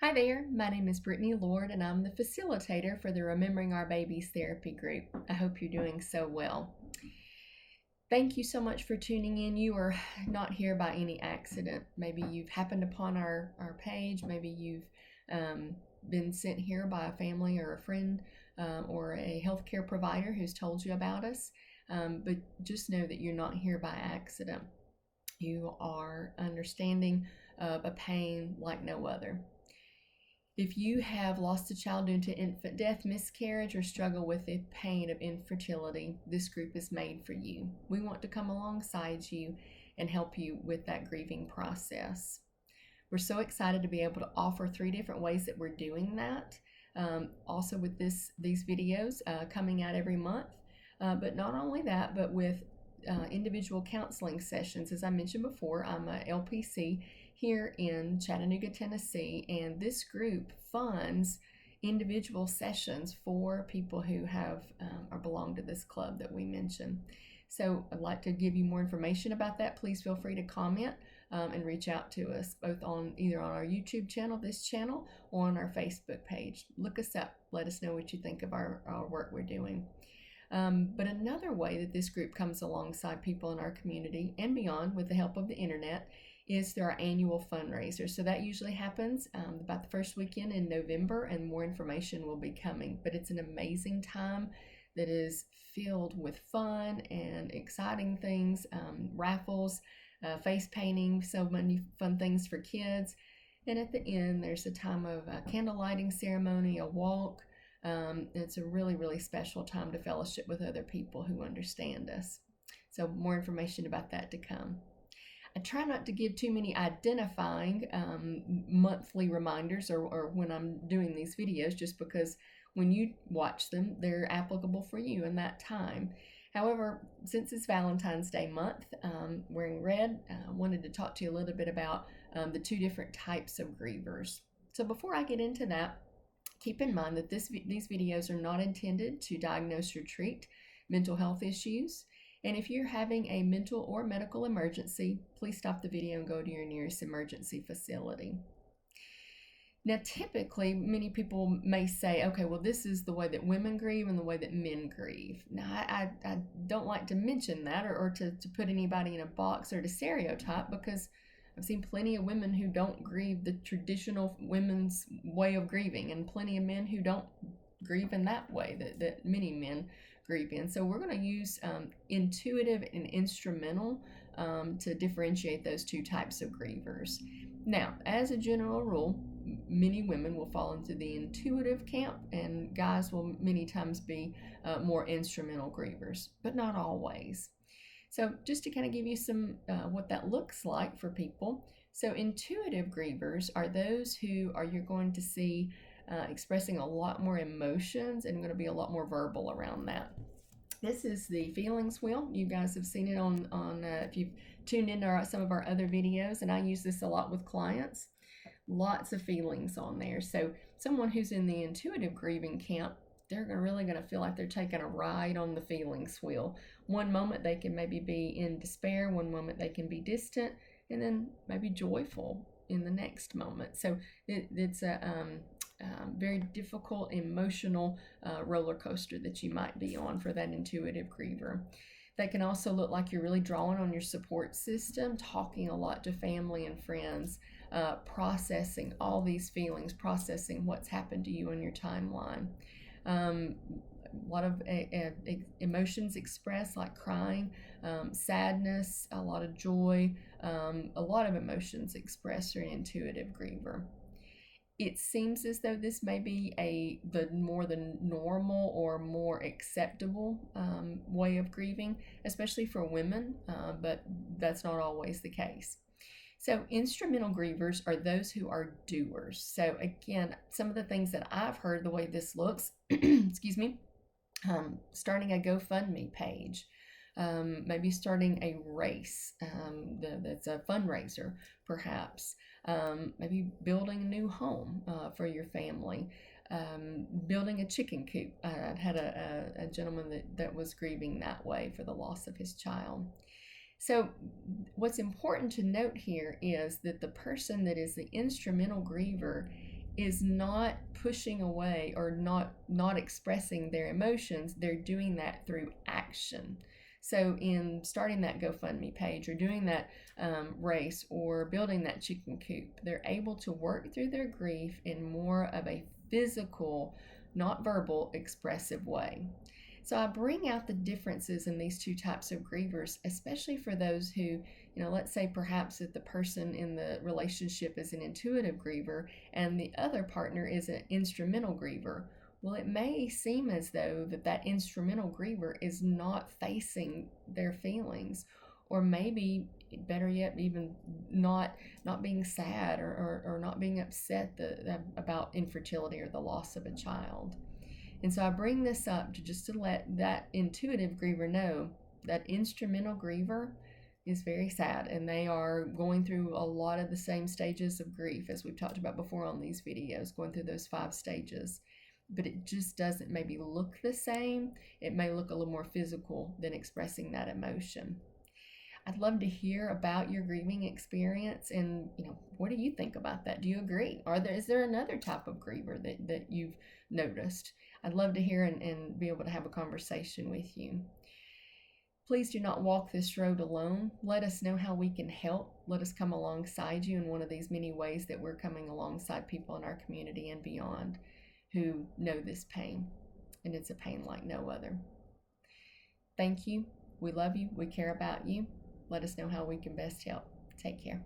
Hi there, my name is Brittany Lord and I'm the facilitator for the Remembering Our Babies therapy group. I hope you're doing so well. Thank you so much for tuning in. You are not here by any accident. Maybe you've happened upon our page, maybe you've been sent here by a family or a friend or a healthcare provider who's told you about us. But just know that you're not here by accident. You are understanding of a pain like no other. If you have lost a child due to infant death, miscarriage, or struggle with the pain of infertility, this group is made for you. We want to come alongside you and help you with that grieving process. We're so excited to be able to offer 3 different ways that we're doing that. Also with these videos coming out every month. But not only that, but with individual counseling sessions. As I mentioned before, I'm a LPC here in Chattanooga, Tennessee, and this group funds individual sessions for people who have or belong to this club that we mentioned. So I'd like to give you more information about that. Please feel free to comment and reach out to us both on either on our YouTube channel, this channel, or on our Facebook page. Look us up. Let us know what you think of our work we're doing. But another way that this group comes alongside people in our community and beyond with the help of the internet is through our annual fundraiser. So that usually happens about the first weekend in November, and more information will be coming. But it's an amazing time that is filled with fun and exciting things, raffles, face painting, so many fun things for kids. And at the end, there's a time of a candle lighting ceremony, a walk. It's a really, really special time to fellowship with other people who understand us. So more information about that to come. I try not to give too many identifying monthly reminders or when I'm doing these videos, just because when you watch them, they're applicable for you in that time. However, since it's Valentine's Day month, wearing red, I wanted to talk to you a little bit about the 2 different types of grievers. So before I get into that, keep in mind that these videos are not intended to diagnose or treat mental health issues. And if you're having a mental or medical emergency, please stop the video and go to your nearest emergency facility. Now, typically, many people may say, okay, well, this is the way that women grieve and the way that men grieve. Now, I don't like to mention that or to put anybody in a box or to stereotype, because I've seen plenty of women who don't grieve the traditional women's way of grieving, and plenty of men who don't grieve in that way that many men grieve in. So we're going to use intuitive and instrumental to differentiate those 2 types of grievers. Now, as a general rule, many women will fall into the intuitive camp, and guys will many times be more instrumental grievers, but not always. So just to kind of give you some what that looks like for people. So intuitive grievers are those who you're going to see expressing a lot more emotions and going to be a lot more verbal around that. This is the feelings wheel. You guys have seen it on if you've tuned into some of our other videos, and I use this a lot with clients. Lots of feelings on there. So someone who's in the intuitive grieving camp, they're really going to feel like they're taking a ride on the feelings wheel. One moment they can maybe be in despair, one moment they can be distant, and then maybe joyful in the next moment. So it's a very difficult emotional roller coaster that you might be on for that intuitive griever. That can also look like you're really drawing on your support system, talking a lot to family and friends, processing all these feelings, processing what's happened to you in your timeline. A lot of emotions expressed, like crying, sadness, a lot of joy, a lot of emotions expressed through an intuitive griever. It seems as though this may be the more than normal or more acceptable way of grieving, especially for women, but that's not always the case. So instrumental grievers are those who are doers. So again, some of the things that I've heard, the way this looks, excuse me, starting a GoFundMe page, maybe starting a race that's a fundraiser, perhaps, maybe building a new home for your family, building a chicken coop. I had a gentleman that was grieving that way for the loss of his child. So what's important to note here is that the person that is the instrumental griever is not pushing away or not expressing their emotions. They're doing that through action. So in starting that GoFundMe page or doing that race or building that chicken coop, they're able to work through their grief in more of a physical, not verbal, expressive way. So I bring out the differences in these two types of grievers, especially for those who, let's say perhaps that the person in the relationship is an intuitive griever and the other partner is an instrumental griever. Well, it may seem as though that instrumental griever is not facing their feelings, or maybe better yet, even not being sad or not being upset about infertility or the loss of a child. And so I bring this up to let that intuitive griever know that instrumental griever is very sad, and they are going through a lot of the same stages of grief as we've talked about before on these videos, going through those 5 stages. But it just doesn't maybe look the same. It may look a little more physical than expressing that emotion. I'd love to hear about your grieving experience, and what do you think about that? Do you agree? Is there another type of griever that you've noticed? I'd love to hear and be able to have a conversation with you. Please do not walk this road alone. Let us know how we can help. Let us come alongside you in one of these many ways that we're coming alongside people in our community and beyond who know this pain, and it's a pain like no other. Thank you. We love you. We care about you. Let us know how we can best help. Take care.